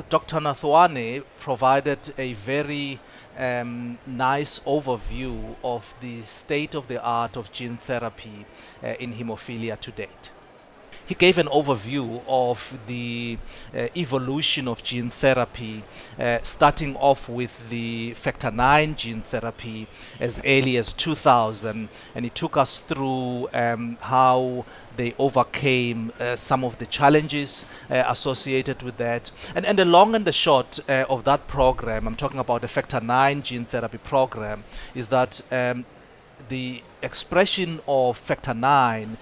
Dr. Nathwane provided a very nice overview of the state of the art of gene therapy in hemophilia to date. He gave an overview of the evolution of gene therapy, starting off with the factor 9 gene therapy as early as 2000, and he took us through how they overcame some of the challenges associated with that. And the long and the short of that program, I'm talking about the factor 9 gene therapy program, is that the expression of factor 9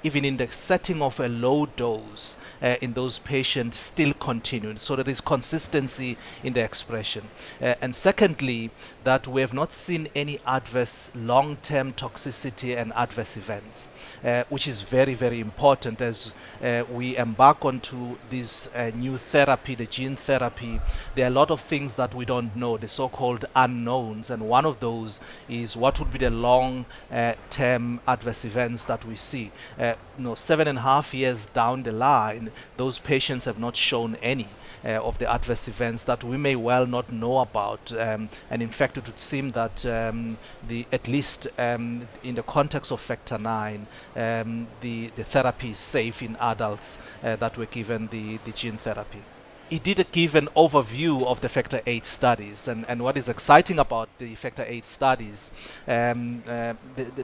even in the setting of a low dose in those patients still continued. So there is consistency in the expression. And secondly, that we have not seen any adverse long-term toxicity and adverse events, which is very, very important as we embark onto this new therapy, the gene therapy. There are a lot of things that we don't know, the so-called unknowns, and one of those is what would be the long-term adverse events that we see. 7.5 years down the line, those patients have not shown any of the adverse events that we may well not know about, and in fact it would seem that at least in the context of factor 9, the therapy is safe in adults that were given the gene therapy. He did give an overview of the factor 8 studies, and what is exciting about the factor 8 studies, the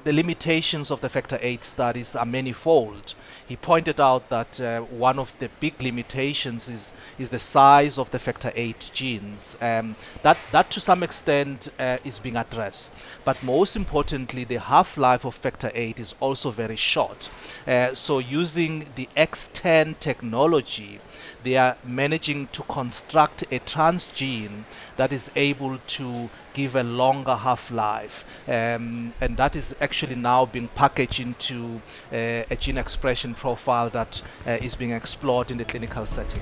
limitations of the factor 8 studies are manifold. He pointed out that one of the big limitations is the size of the factor 8 genes. That to some extent is being addressed, but most importantly, the half-life of factor 8 is also very short. So using the X10 technology, they are managing to construct a transgene that is able to give a longer half-life, and that is actually now being packaged into a gene expression profile that is being explored in the clinical setting.